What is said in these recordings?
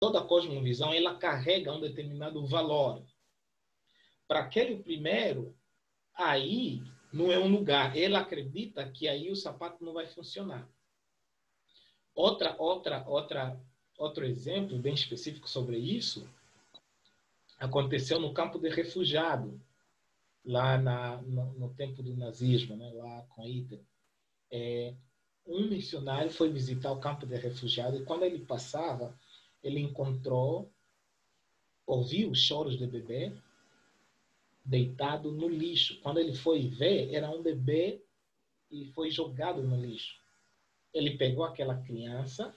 toda cosmovisão, ela carrega um determinado valor. Para aquele primeiro, aí não é um lugar. Ele acredita que aí o sapato não vai funcionar. Outro exemplo bem específico sobre isso aconteceu no campo de refugiado, lá no tempo do nazismo, né, lá com Hitler. Um missionário foi visitar o campo de refugiado e quando ele passava, ele ouviu os choros de bebê deitado no lixo. Quando ele foi ver, era um bebê e foi jogado no lixo. Ele pegou aquela criança,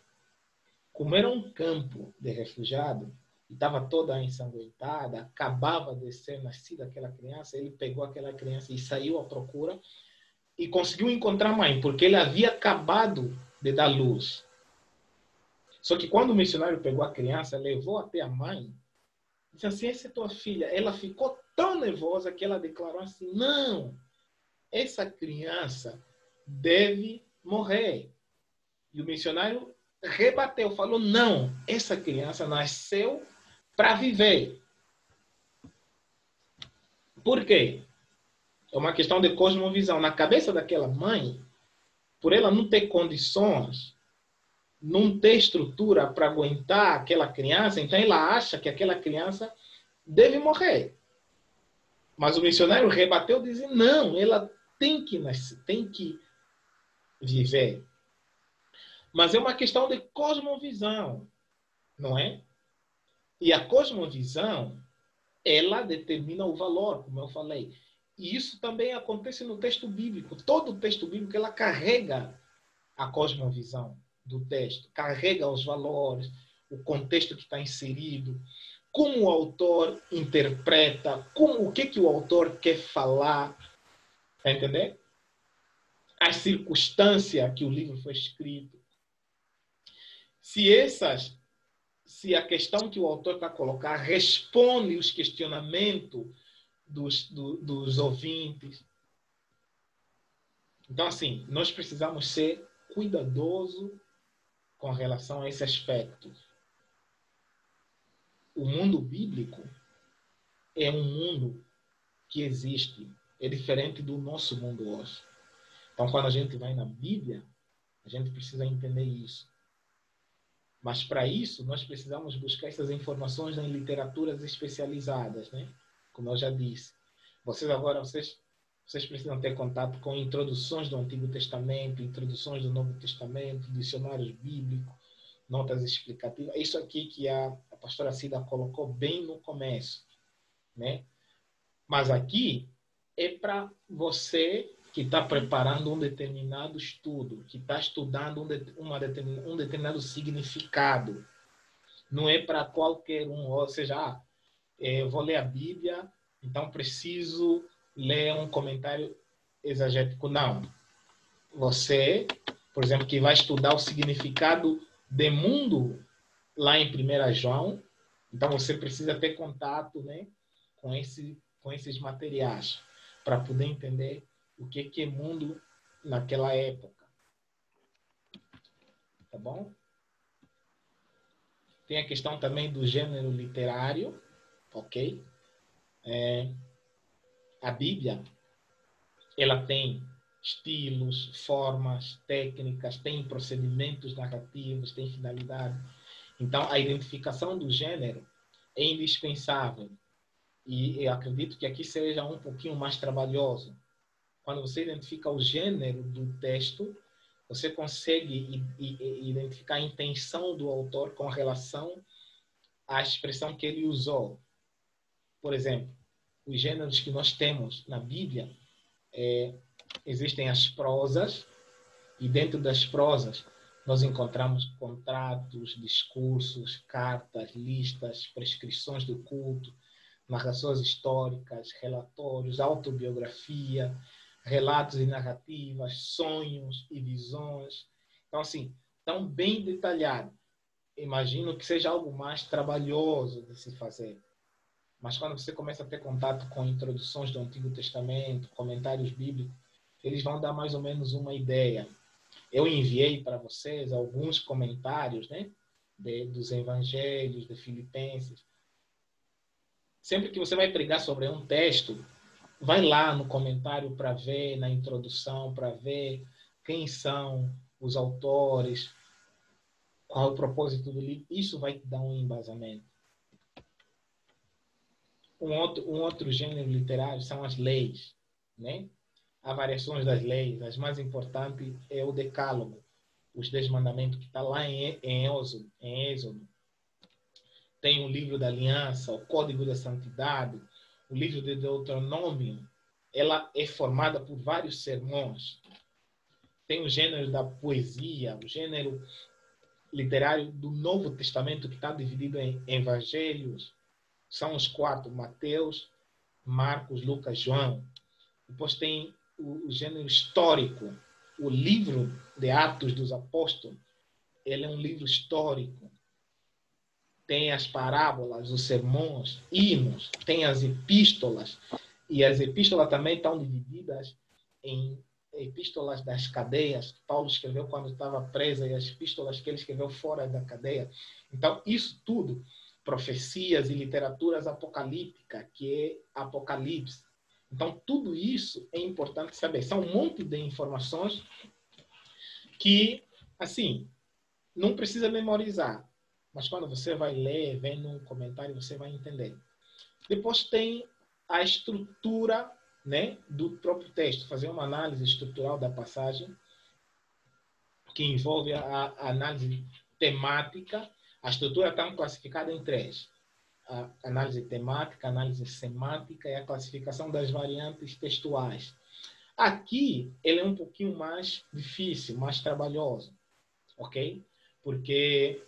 como era um campo de refugiado, e estava toda ensanguentada, acabava de ser nascida aquela criança, ele pegou aquela criança e saiu à procura e conseguiu encontrar a mãe, porque ele havia acabado de dar luz. Só que quando o missionário pegou a criança, levou até a mãe, disse assim, essa é tua filha. Ela ficou tão nervosa que ela declarou assim, não, essa criança deve morrer. E o missionário rebateu, falou, não, essa criança nasceu para viver. Por quê? É uma questão de cosmovisão. Na cabeça daquela mãe, por ela não ter condições, não ter estrutura para aguentar aquela criança, então ela acha que aquela criança deve morrer. Mas o missionário rebateu dizendo, não, ela tem que nascer, tem que viver. Mas é uma questão de cosmovisão, não é? E a cosmovisão, ela determina o valor, como eu falei. E isso também acontece no texto bíblico. Todo o texto bíblico, ela carrega a cosmovisão do texto, carrega os valores, o contexto que está inserido, como o autor interpreta, o que o autor quer falar, tá entendendo? As circunstâncias que o livro foi escrito. Se a questão que o autor está a colocar responde os questionamentos dos ouvintes. Então, assim, nós precisamos ser cuidadosos com relação a esse aspecto. O mundo bíblico é um mundo que existe, é diferente do nosso mundo hoje. Então, quando a gente vai na Bíblia, a gente precisa entender isso. Mas, para isso, nós precisamos buscar essas informações em literaturas especializadas, né? Como eu já disse. Vocês precisam ter contato com introduções do Antigo Testamento, introduções do Novo Testamento, dicionários bíblicos, notas explicativas. Isso aqui que a pastora Cida colocou bem no começo, né? Mas aqui é para você que está preparando um determinado estudo, que está estudando um determinado significado. Não é para qualquer um, ou seja, eu vou ler a Bíblia, então preciso ler um comentário exegético. Não. Você, por exemplo, que vai estudar o significado de mundo lá em 1 João, então você precisa ter contato, né, com esses materiais para poder entender o que é mundo naquela época. Tá bom? Tem a questão também do gênero literário, ok? A Bíblia, ela tem estilos, formas, técnicas, tem procedimentos narrativos, tem finalidade. Então, a identificação do gênero é indispensável. E eu acredito que aqui seja um pouquinho mais trabalhoso. Quando você identifica o gênero do texto, você consegue identificar a intenção do autor com relação à expressão que ele usou. Por exemplo, os gêneros que nós temos na Bíblia, existem as prosas, e dentro das prosas nós encontramos contratos, discursos, cartas, listas, prescrições do culto, narrações históricas, relatórios, autobiografia, relatos e narrativas, sonhos e visões. Então, assim, tão bem detalhado. Imagino que seja algo mais trabalhoso de se fazer. Mas quando você começa a ter contato com introduções do Antigo Testamento, comentários bíblicos, eles vão dar mais ou menos uma ideia. Eu enviei para vocês alguns comentários, né, dos evangelhos, de Filipenses. Sempre que você vai pregar sobre um texto, vai lá no comentário para ver, na introdução, para ver quem são os autores, qual é o propósito do livro. Isso vai te dar um embasamento. Um outro gênero literário são as leis, né? Há variações das leis. As mais importantes é o Decálogo, os 10 mandamentos, que está lá em Êxodo. Tem o livro da aliança, o código da santidade, o livro de Deuteronômio. Ela é formada por vários sermões. Tem o gênero da poesia, o gênero literário do Novo Testamento, que está dividido em evangelhos. São os 4, Mateus, Marcos, Lucas, João. Depois tem o gênero histórico. O livro de Atos dos Apóstolos, ele é um livro histórico. Tem as parábolas, os sermões, hinos, tem as epístolas. E as epístolas também estão divididas em epístolas das cadeias, que Paulo escreveu quando estava preso, e as epístolas que ele escreveu fora da cadeia. Então, isso tudo, profecias e literaturas apocalípticas, que é Apocalipse. Então, tudo isso é importante saber. São um monte de informações que, assim, não precisa memorizar. Mas quando você vai ler, vendo um comentário, você vai entender. Depois tem a estrutura, né, do próprio texto. Fazer uma análise estrutural da passagem, que envolve a análise temática. A estrutura está classificada em 3. A análise temática, a análise semântica e a classificação das variantes textuais. Aqui, ele é um pouquinho mais difícil, mais trabalhoso, ok? Porque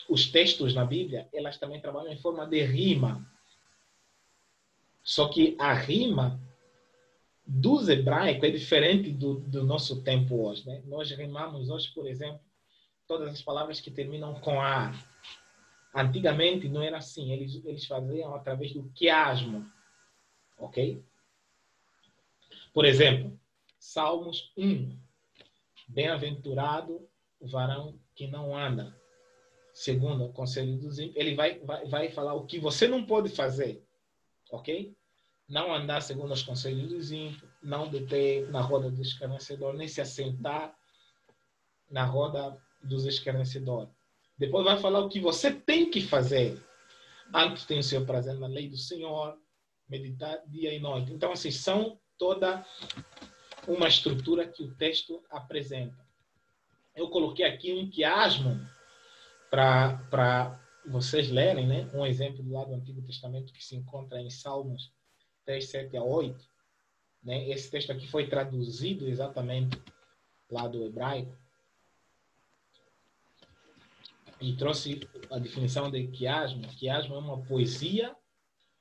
os textos na Bíblia, elas também trabalham em forma de rima. Só que a rima dos hebraicos é diferente do nosso tempo hoje, né? Nós rimamos hoje, por exemplo, todas as palavras que terminam com A. Antigamente não era assim. Eles faziam através do quiasmo. Ok? Por exemplo, Salmos 1. Bem-aventurado o varão que não anda segundo o conselho dos ímpios. Ele vai falar o que você não pode fazer. Ok? Não andar segundo os conselhos dos ímpios, não deter na roda dos escarnecedores, nem se assentar na roda dos escarnecedores. Depois vai falar o que você tem que fazer. Antes tem o seu prazer na lei do Senhor, meditar dia e noite. Então, assim, são toda uma estrutura que o texto apresenta. Eu coloquei aqui um quiasmo para vocês lerem, né? Um exemplo do lado do Antigo Testamento que se encontra em Salmos 3, 7 a 8. Né? Esse texto aqui foi traduzido exatamente lá do hebraico e trouxe a definição de quiasmo. Quiasmo é uma poesia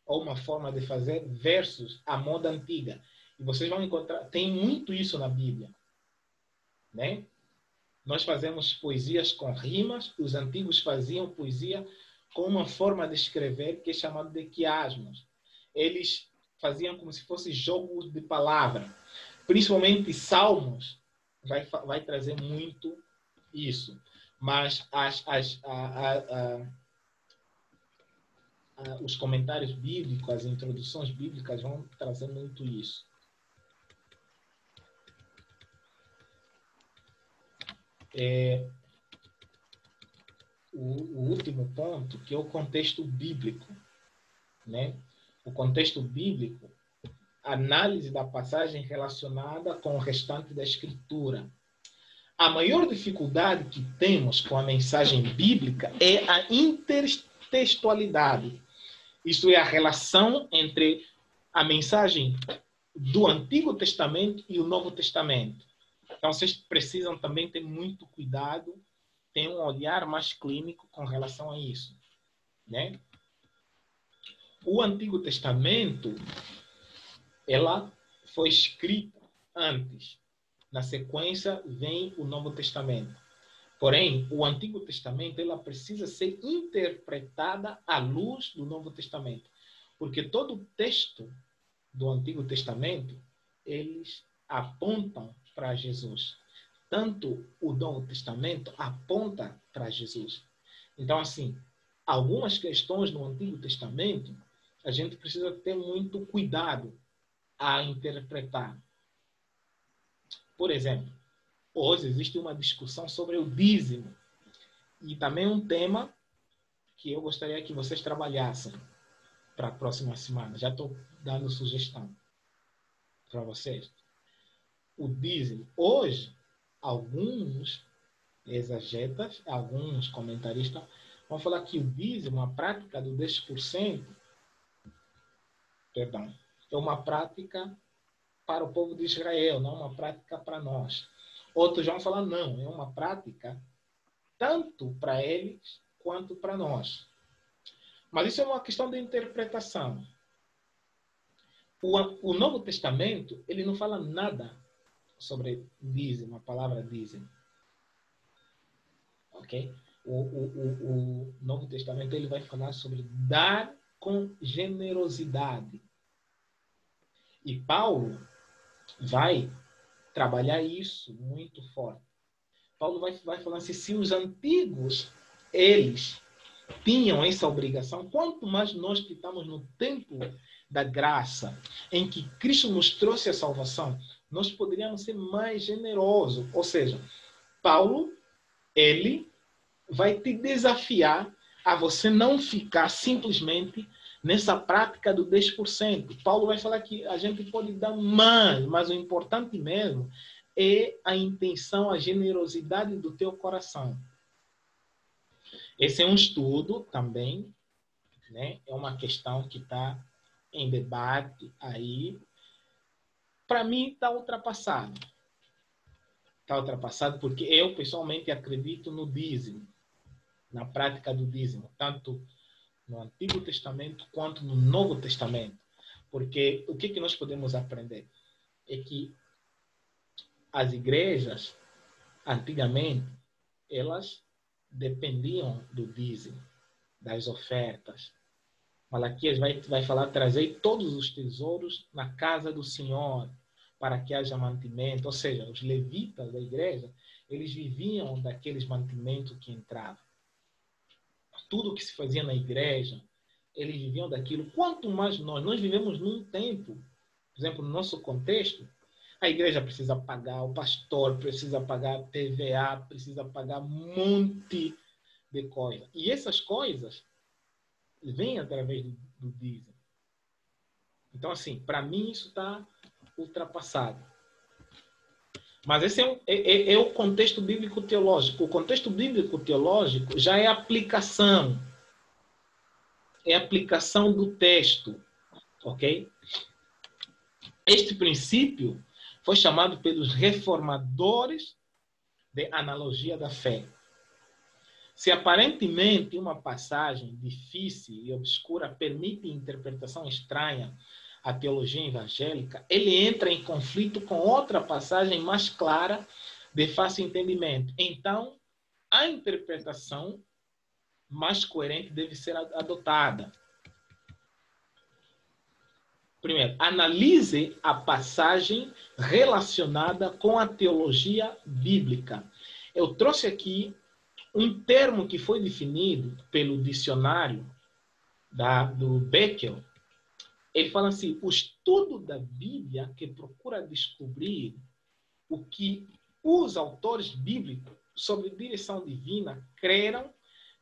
ou uma forma de fazer versos à moda antiga. E vocês vão encontrar, tem muito isso na Bíblia. Né? Nós fazemos poesias com rimas, os antigos faziam poesia com uma forma de escrever que é chamada de quiasmos. Eles faziam como se fosse jogos de palavra. Principalmente Salmos vai trazer muito isso. Mas os comentários bíblicos, as introduções bíblicas vão trazer muito isso. O último ponto, que é o contexto bíblico. Né? O contexto bíblico, análise da passagem relacionada com o restante da Escritura. A maior dificuldade que temos com a mensagem bíblica é a intertextualidade. Isto é, a relação entre a mensagem do Antigo Testamento e o Novo Testamento. Então, vocês precisam também ter muito cuidado, ter um olhar mais clínico com relação a isso. Né? O Antigo Testamento, ela foi escrita antes. Na sequência, vem o Novo Testamento. Porém, o Antigo Testamento ela precisa ser interpretada à luz do Novo Testamento. Porque todo o texto do Antigo Testamento, eles apontam para Jesus. Tanto o Novo Testamento aponta para Jesus. Então, assim, algumas questões no Antigo Testamento, a gente precisa ter muito cuidado a interpretar. Por exemplo, hoje existe uma discussão sobre o dízimo. E também um tema que eu gostaria que vocês trabalhassem para a próxima semana. Já estou dando sugestão para vocês. O dízimo. Hoje, alguns exegetas, alguns comentaristas vão falar que o dízimo, a prática do 10%, perdão, é uma prática para o povo de Israel, não uma prática para nós. Outros vão falar, não, é uma prática tanto para eles quanto para nós. Mas isso é uma questão de interpretação. O Novo Testamento, ele não fala nada sobre dízimo, a palavra dízimo. Ok? O Novo Testamento, ele vai falar sobre dar com generosidade. E Paulo vai trabalhar isso muito forte. Paulo vai falar assim, se os antigos, eles tinham essa obrigação, quanto mais nós que estamos no tempo da graça, em que Cristo nos trouxe a salvação, nós poderíamos ser mais generosos. Ou seja, Paulo, ele vai te desafiar a você não ficar simplesmente nessa prática do 10%. Paulo vai falar que a gente pode dar mais, mas o importante mesmo é a intenção, a generosidade do teu coração. Esse é um estudo também, né? É uma questão que está em debate aí. Para mim, está ultrapassado. Está ultrapassado porque eu, pessoalmente, acredito no dízimo, na prática do dízimo, tanto no Antigo Testamento quanto no Novo Testamento. Porque o que nós podemos aprender? É que as igrejas, antigamente, elas dependiam do dízimo, das ofertas. Malaquias vai falar, trazei todos os tesouros na casa do Senhor, para que haja mantimento. Ou seja, os levitas da igreja, eles viviam daqueles mantimentos que entravam. Tudo que se fazia na igreja, eles viviam daquilo. Quanto mais nós vivemos num tempo, por exemplo, no nosso contexto, a igreja precisa pagar, o pastor precisa pagar TVA, precisa pagar um monte de coisa. E essas coisas vêm através do dízimo. Então, assim, para mim isso está ultrapassado. Mas esse é o contexto bíblico-teológico. O contexto bíblico-teológico já é aplicação. É aplicação do texto. Ok? Este princípio foi chamado pelos reformadores de analogia da fé. Se aparentemente uma passagem difícil e obscura permite interpretação estranha à teologia evangélica, ele entra em conflito com outra passagem mais clara, de fácil entendimento. Então, a interpretação mais coerente deve ser adotada. Primeiro, analise a passagem relacionada com a teologia bíblica. Eu trouxe aqui um termo que foi definido pelo dicionário do Beckel. Ele fala assim, o estudo da Bíblia que procura descobrir o que os autores bíblicos sobre direção divina creram,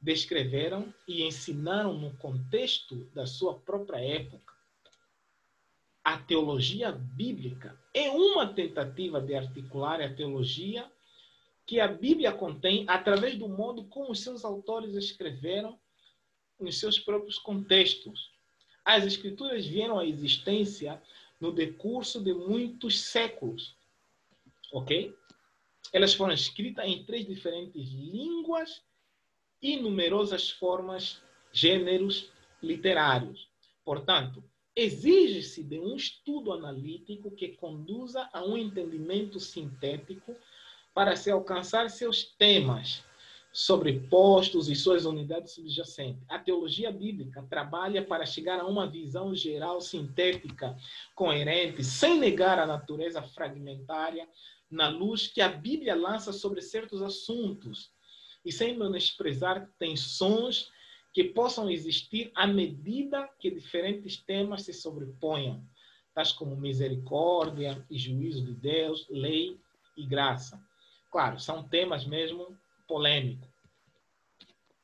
descreveram e ensinaram no contexto da sua própria época. A teologia bíblica é uma tentativa de articular a teologia que a Bíblia contém através do modo como os seus autores escreveram nos seus próprios contextos. As Escrituras vieram à existência no decurso de muitos séculos. Ok? Elas foram escritas em 3 diferentes línguas e numerosas formas, gêneros literários. Portanto, exige-se de um estudo analítico que conduza a um entendimento sintético para se alcançar seus temas sobrepostos e suas unidades subjacentes. A teologia bíblica trabalha para chegar a uma visão geral, sintética, coerente, sem negar a natureza fragmentária na luz que a Bíblia lança sobre certos assuntos. e sem menosprezar tensões que possam existir à medida que diferentes temas se sobreponham, tais como misericórdia e juízo de Deus, lei e graça. Claro, são temas mesmo polêmicos.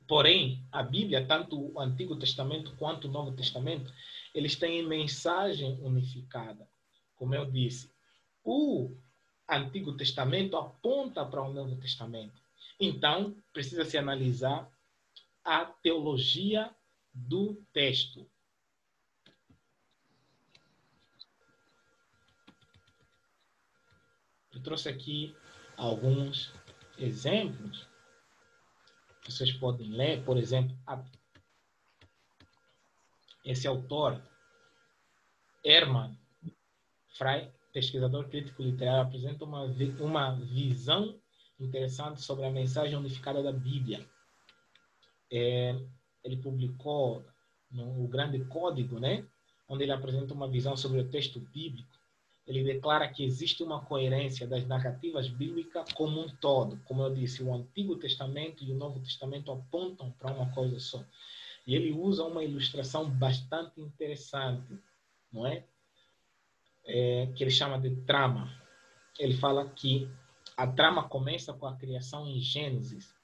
Porém, a Bíblia, tanto o Antigo Testamento quanto o Novo Testamento, eles têm mensagem unificada. Como eu disse, o Antigo Testamento aponta para o Novo Testamento. Então, precisa-se analisar a teologia do texto. Eu trouxe aqui alguns exemplos. Vocês podem ler, por exemplo, esse autor, Hermann Frey, pesquisador crítico literário, apresenta uma visão interessante sobre a mensagem unificada da Bíblia. Ele publicou no Grande Código, né, onde ele apresenta uma visão sobre o texto bíblico. Ele declara que existe uma coerência das narrativas bíblicas como um todo. Como eu disse, o Antigo Testamento e o Novo Testamento apontam para uma coisa só. E ele usa uma ilustração bastante interessante, não é? Que ele chama de trama. Ele fala que a trama começa com a criação em Gênesis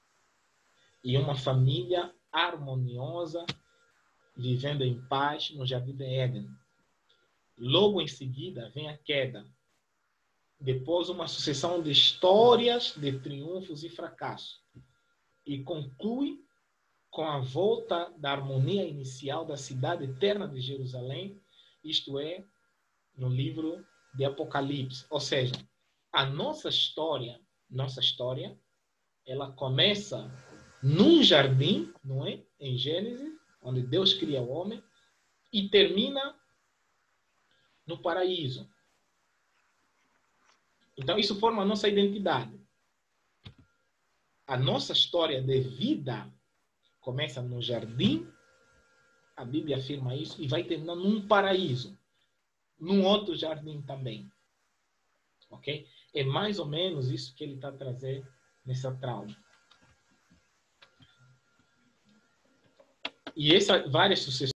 e uma família harmoniosa vivendo em paz no Jardim de Éden. Logo em seguida vem a queda. Depois uma sucessão de histórias de triunfos e fracassos. E conclui com a volta da harmonia inicial da cidade eterna de Jerusalém, isto é, no livro de Apocalipse. Ou seja, a nossa história, ela começa num jardim, não é? Em Gênesis, onde Deus cria o homem, e termina no paraíso. Então, isso forma a nossa identidade. A nossa história de vida começa no jardim, a Bíblia afirma isso, e vai terminar num paraíso, num outro jardim também. Ok? É mais ou menos isso que ele está trazendo nessa trama. E várias sucessões